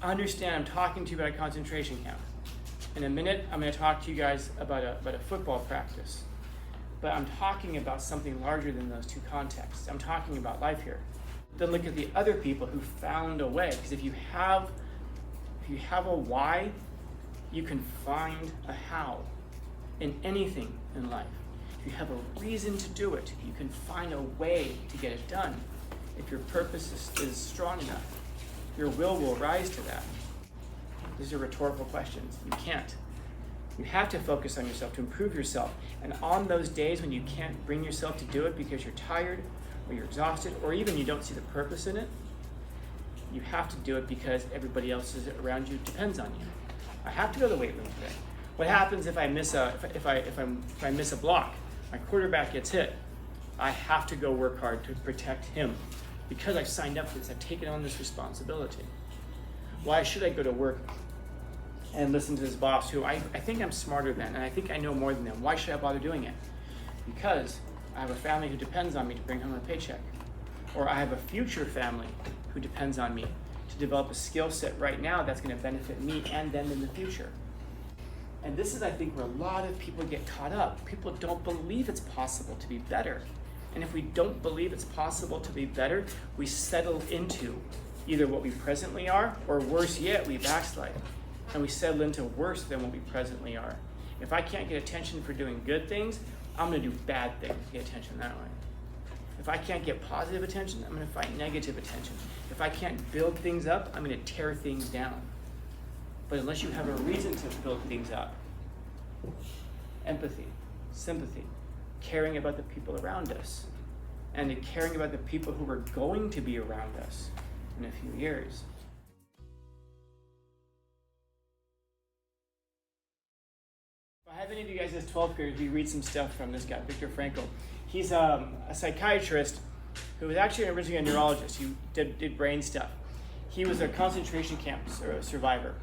understand I'm talking to you about a concentration camp. In a minute, I'm going to talk to you guys about a football practice. But I'm talking about something larger than those two contexts. I'm talking about life here. Then look at the other people who found a way. Because if you have a why, you can find a how in anything in life. If you have a reason to do it, you can find a way to get it done. If your purpose is strong enough, your will rise to that. These are rhetorical questions. You can't. You have to focus on yourself to improve yourself. And on those days when you can't bring yourself to do it because you're tired or you're exhausted or even you don't see the purpose in it, you have to do it because everybody else around you depends on you. I have to go to the weight room today. What happens if I miss if I miss a block? My quarterback gets hit. I have to go work hard to protect him because I've signed up for this. I've taken on this responsibility. Why should I go to work and listen to this boss who I think I'm smarter than and I think I know more than them? Why should I bother doing it? Because I have a family who depends on me to bring home a paycheck. Or I have a future family who depends on me to develop a skill set right now that's going to benefit me and them in the future. And this is, I think, where a lot of people get caught up. People don't believe it's possible to be better. And if we don't believe it's possible to be better, we settle into either what we presently are, or worse yet, we backslide. And we settle into worse than what we presently are. If I can't get attention for doing good things, I'm going to do bad things to get attention that way. If I can't get positive attention, I'm going to find negative attention. If I can't build things up, I'm going to tear things down. But unless you have a reason to build things up, empathy, sympathy, caring about the people around us, and caring about the people who are going to be around us in a few years. If I have any of you guys as 12th graders, we read some stuff from this guy, Viktor Frankl. He's a psychiatrist who was actually originally a neurologist. He did brain stuff. He was a concentration camp survivor.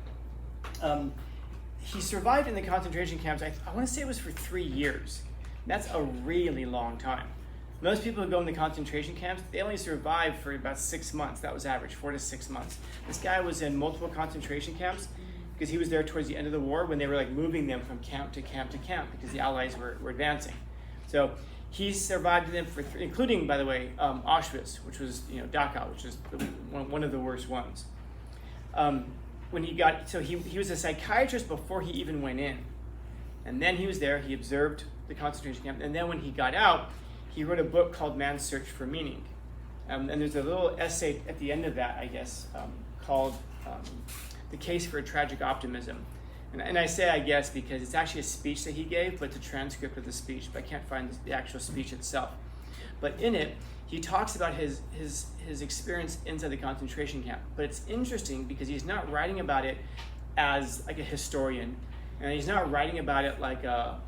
He survived in the concentration camps, I want to say it was for 3 years. That's a really long time. Most people who go in the concentration camps, they only survive for about 6 months. That was average, 4 to 6 months. This guy was in multiple concentration camps because he was there towards the end of the war when they were like moving them from camp to camp to camp because the Allies were advancing. So he survived them for, including, by the way, Auschwitz, which was, Dachau, which is one of the worst ones. He was a psychiatrist before he even went in. And then he was there, he observed the concentration camp, and then when he got out, he wrote a book called Man's Search for Meaning. And there's a little essay at the end of that, I guess, called The Case for a Tragic Optimism. And I say I guess because it's actually a speech that he gave, but it's a transcript of the speech, but I can't find the actual speech itself. But in it, he talks about his experience inside the concentration camp. But it's interesting because he's not writing about it as like a historian, and he's not writing about it like a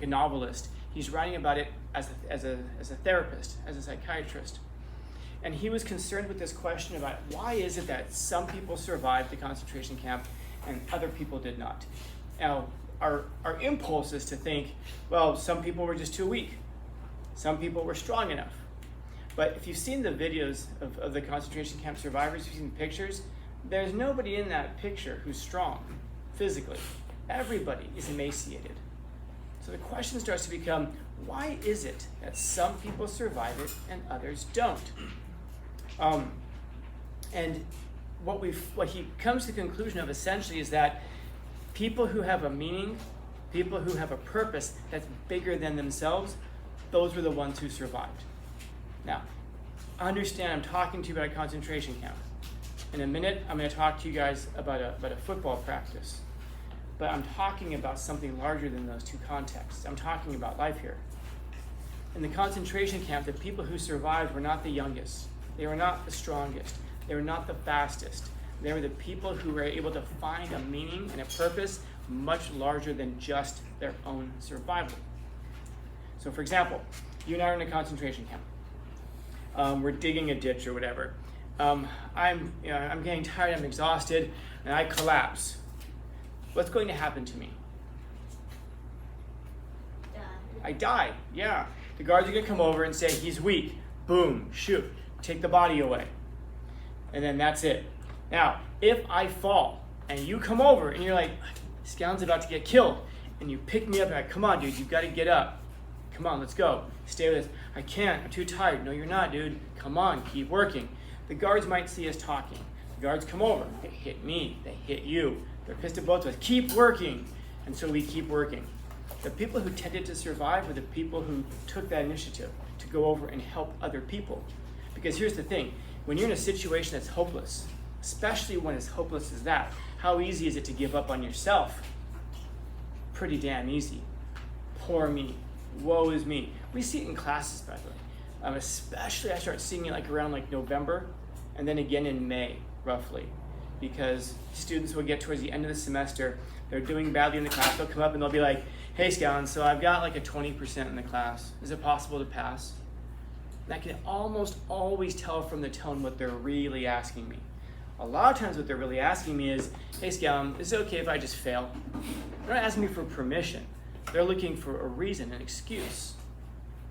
novelist. He's writing about it as a therapist, as a psychiatrist. And he was concerned with this question about why is it that some people survived the concentration camp and other people did not. Now, our impulse is to think, well, some people were just too weak. Some people were strong enough. But if you've seen the videos of the concentration camp survivors, you've seen pictures, there's nobody in that picture who's strong physically. Everybody is emaciated. So the question starts to become, why is it that some people survive it and others don't? And what he comes to the conclusion of essentially is that people who have a meaning, people who have a purpose that's bigger than themselves, those were the ones who survived. Now, understand I'm talking to you about a concentration camp. In a minute, I'm going to talk to you guys about a football practice. But I'm talking about something larger than those two contexts. I'm talking about life here. In the concentration camp, the people who survived were not the youngest. They were not the strongest. They were not the fastest. They were the people who were able to find a meaning and a purpose much larger than just their own survival. So for example, you and I are in a concentration camp. We're digging a ditch or whatever. I'm getting tired, I'm exhausted, and I collapse. What's going to happen to me? I die, yeah. The guards are going to come over and say, he's weak. Boom, shoot, take the body away. And then that's it. Now, if I fall and you come over and you're like, Scound's about to get killed, and you pick me up and I, come on, dude, you've got to get up. Come on, let's go. Stay with us. I can't, I'm too tired. No, you're not, dude. Come on, keep working. The guards might see us talking. The guards come over. They hit me. They hit you. They're pissed at both of us. Keep working. And so we keep working. The people who tended to survive were the people who took that initiative to go over and help other people. Because here's the thing. When you're in a situation that's hopeless, especially when it's hopeless as that, how easy is it to give up on yourself? Pretty damn easy. Poor me. Woe is me. We see it in classes, by the way. Especially I start seeing it like around like November and then again in May, roughly. Because students will get towards the end of the semester, they're doing badly in the class, they'll come up and they'll be like, hey Scout, so I've got like a 20% in the class. Is it possible to pass? And I can almost always tell from the tone what they're really asking me. A lot of times what they're really asking me is, hey Scout, is it okay if I just fail? They're not asking me for permission. They're looking for a reason, an excuse.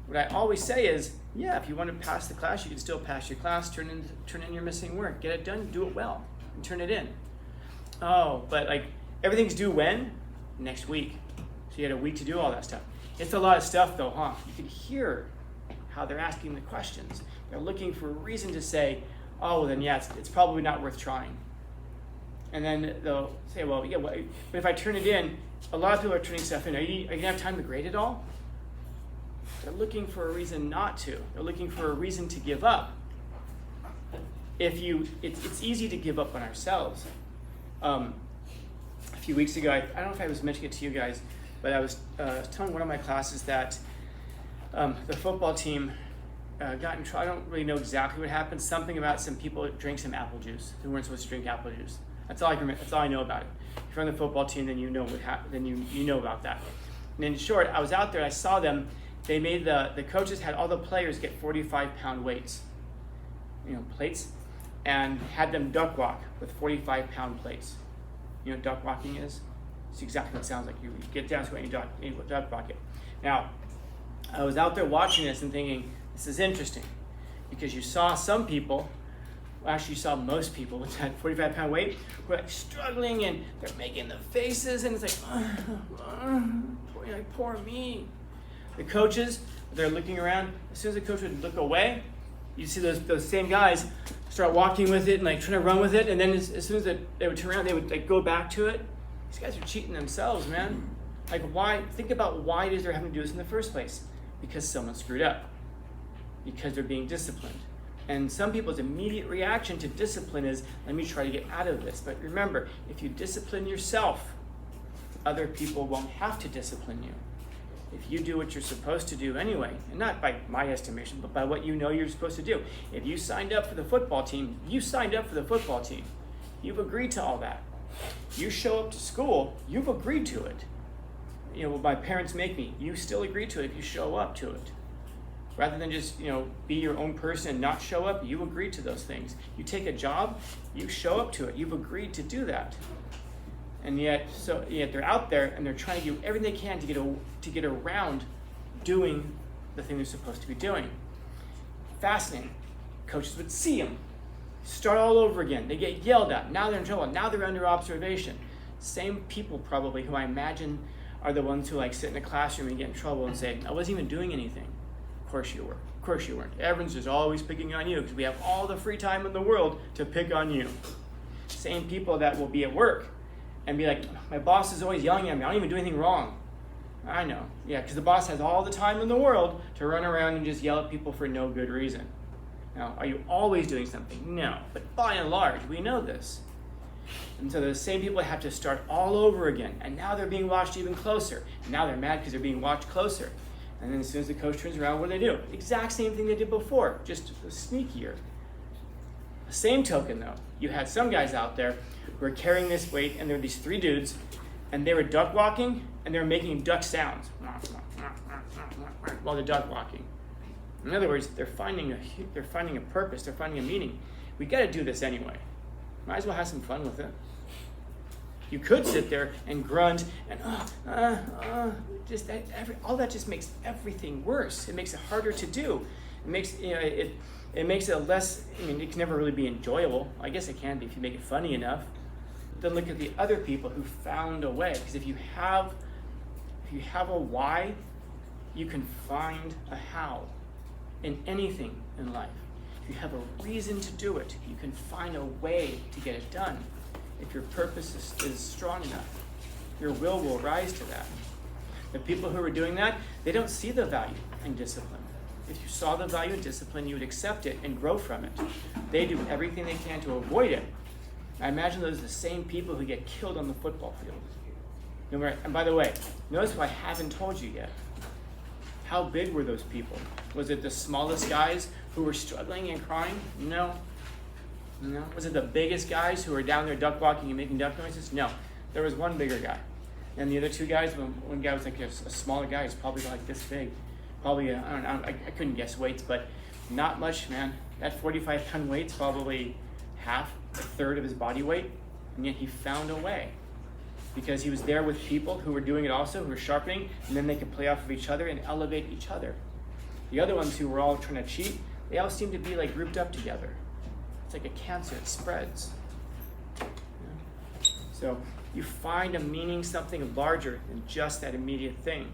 What I always say is, yeah, if you want to pass the class, you can still pass your class, turn in your missing work, get it done, do it well, and turn it in. Oh, but like everything's due when? Next week. So you had a week to do all that stuff. It's a lot of stuff though, huh? You can hear how they're asking the questions. They're looking for a reason to say, oh, well then yeah, it's probably not worth trying. And then they'll say, well, yeah, but if I turn it in, a lot of people are turning stuff in. Are you going to have time to grade it all? They're looking for a reason not to. They're looking for a reason to give up. It's easy to give up on ourselves. A few weeks ago, I don't know if I was mentioning it to you guys, but I was telling one of my classes that the football team got in trouble. I don't really know exactly what happened. Something about some people drank some apple juice who weren't supposed to drink apple juice. That's all I know about it. If you're on the football team, then you know what happened. Then you know about that. And in short, I was out there. I saw them. They made the coaches had all the players get 45-pound weights, plates, and had them duck walk with 45-pound plates. You know what duck walking is? It's exactly what it sounds like. You get down to it and you duck walk it. Now, I was out there watching this and thinking, this is interesting, because you saw some people. Well, actually, you saw most people with that 45-pound weight who are like struggling and they're making the faces, and it's like, poor me. The coaches, they're looking around. As soon as the coach would look away, you see those same guys start walking with it and like trying to run with it, and then as soon as they would turn around, they would like go back to it. These guys are cheating themselves, man. Like why? Think about why it is they're having to do this in the first place. Because someone screwed up. Because they're being disciplined. And some people's immediate reaction to discipline is, let me try to get out of this. But remember, if you discipline yourself, other people won't have to discipline you. If you do what you're supposed to do anyway, and not by my estimation, but by what you know you're supposed to do. If you signed up for the football team, you signed up for the football team. You've agreed to all that. You show up to school, you've agreed to it. What my parents make me, you still agree to it if you show up to it. Rather than just, be your own person and not show up, you agree to those things. You take a job, you show up to it. You've agreed to do that. And yet they're out there and they're trying to do everything they can to get around doing the thing they're supposed to be doing. Fascinating. Coaches would see them, start all over again. They get yelled at. Now they're in trouble. Now they're under observation. Same people probably who I imagine are the ones who like sit in a classroom and get in trouble and say, I wasn't even doing anything. Of course you were. Of course you weren't. Everyone's just always picking on you because we have all the free time in the world to pick on you. Same people that will be at work and be like, my boss is always yelling at me. I don't even do anything wrong. I know. Yeah, because the boss has all the time in the world to run around and just yell at people for no good reason. Now, are you always doing something? No. But by and large, we know this. And so the same people have to start all over again. And now they're being watched even closer. And now they're mad because they're being watched closer. And then as soon as the coach turns around, what do? Exact same thing they did before, just sneakier. The same token, though, you had some guys out there who were carrying this weight, and there were these three dudes, and they were duck walking, and they were making duck sounds while they're duck walking. In other words, they're finding a purpose, they're finding a meaning. We got to do this anyway. Might as well have some fun with it. You could sit there and grunt and all that just makes everything worse. It makes it harder to do. It makes It makes it less, it can never really be enjoyable. I guess it can be if you make it funny enough. Then look at the other people who found a way. Because if you have a why, you can find a how in anything in life. If you have a reason to do it, you can find a way to get it done. If your purpose is strong enough, your will rise to that. The people who are doing that, they don't see the value in discipline. If you saw the value in discipline, you would accept it and grow from it. They do everything they can to avoid it. I imagine those are the same people who get killed on the football field. And by the way, notice what I haven't told you yet. How big were those people? Was it the smallest guys who were struggling and crying? No. Was it the biggest guys who were down there duck walking and making duck noises? No. There was one bigger guy. And the other two guys, one guy was like a smaller guy, he's probably like this big. Probably, I don't know, I couldn't guess weights, but not much, man. That 45-pound weight's probably a third of his body weight, and yet he found a way. Because he was there with people who were doing it also, who were sharpening, and then they could play off of each other and elevate each other. The other ones who were all trying to cheat, they all seemed to be like grouped up together. It's like a cancer, it spreads. So you find a meaning, something larger than just that immediate thing.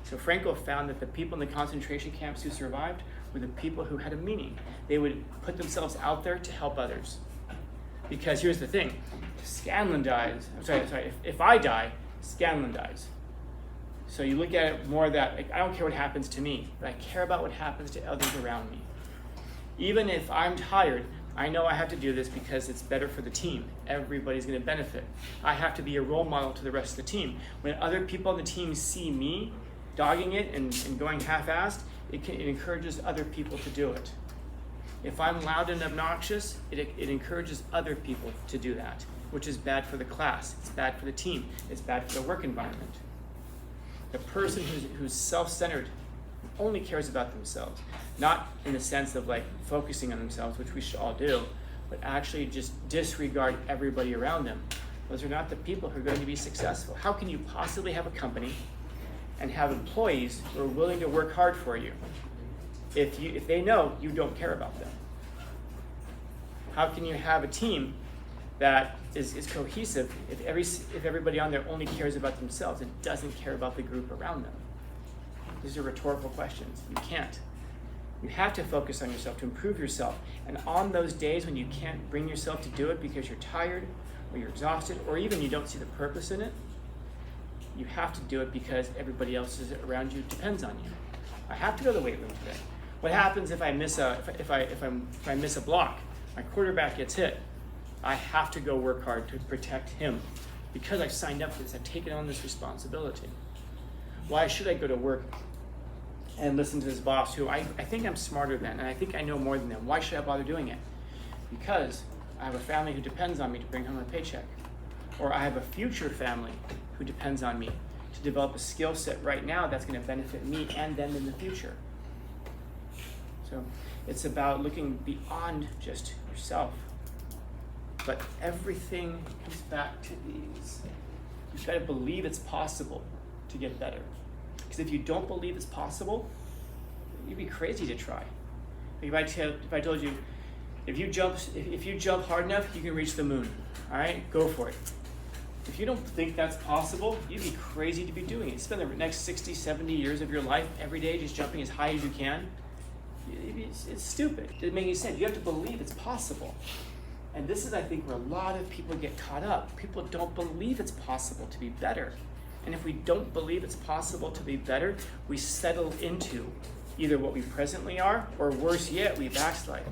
So Franco found that the people in the concentration camps who survived were the people who had a meaning. They would put themselves out there to help others. Because here's the thing, if Scanlon dies, if I die, Scanlon dies. So you look at it more that, I don't care what happens to me, but I care about what happens to others around me. Even if I'm tired, I know I have to do this because it's better for the team. Everybody's going to benefit. I have to be a role model to the rest of the team. When other people on the team see me dogging it and going half-assed, it encourages other people to do it. If I'm loud and obnoxious, it encourages other people to do that, which is bad for the class, it's bad for the team, it's bad for the work environment. The person who's self-centered only cares about themselves, not in the sense of like focusing on themselves, which we should all do, but actually just disregard everybody around them. Those are not the people who are going to be successful. How can you possibly have a company and have employees who are willing to work hard for you if they know you don't care about them? How can you have a team that is cohesive if everybody on there only cares about themselves and doesn't care about the group around them? These are rhetorical questions. You can't. You have to focus on yourself to improve yourself. And on those days when you can't bring yourself to do it because you're tired or you're exhausted or even you don't see the purpose in it, you have to do it because everybody else around you depends on you. I have to go to the weight room today. What happens if I miss I miss a block? My quarterback gets hit. I have to go work hard to protect him because I've signed up for this. I've taken on this responsibility. Why should I go to work and listen to this boss who I think I'm smarter than and I think I know more than them? Why should I bother doing it? Because I have a family who depends on me to bring home a paycheck. Or I have a future family who depends on me to develop a skill set right now that's going to benefit me and them in the future. So it's about looking beyond just yourself. But everything comes back to these. You've got to believe it's possible to get better. Because if you don't believe it's possible, you'd be crazy to try. If I told you, if you jump hard enough, you can reach the moon. All right, go for it. If you don't think that's possible, you'd be crazy to be doing it. Spend the next 60, 70 years of your life every day just jumping as high as you can. It's stupid. It doesn't make any sense. You have to believe it's possible. And this is, I think, where a lot of people get caught up. People don't believe it's possible to be better. And if we don't believe it's possible to be better, we settle into either what we presently are, or worse yet, we backslide.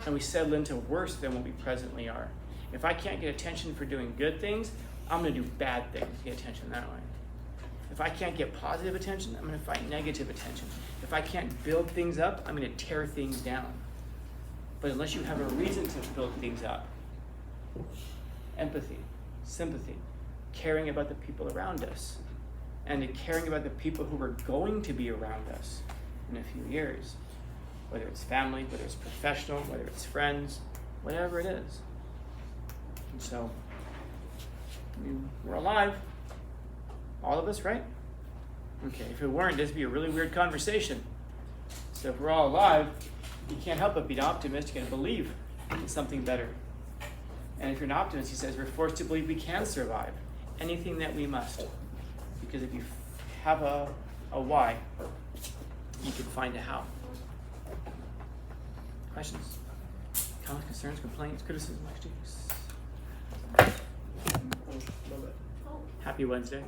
And we settle into worse than what we presently are. If I can't get attention for doing good things, I'm going to do bad things to get attention that way. If I can't get positive attention, I'm going to find negative attention. If I can't build things up, I'm going to tear things down. But unless you have a reason to build things up, empathy, sympathy, caring about the people around us, and caring about the people who are going to be around us in a few years, whether it's family, whether it's professional, whether it's friends, whatever it is. And so, we're alive. All of us, right? Okay, if we weren't, this would be a really weird conversation. So if we're all alive, You can't help but be an optimist. You got to believe in something better. And if you're an optimist, he says, we're forced to believe we can survive anything that we must. Because if you have a why, you can find a how. Questions? Comments, concerns, complaints, criticism, critiques? Happy Wednesday.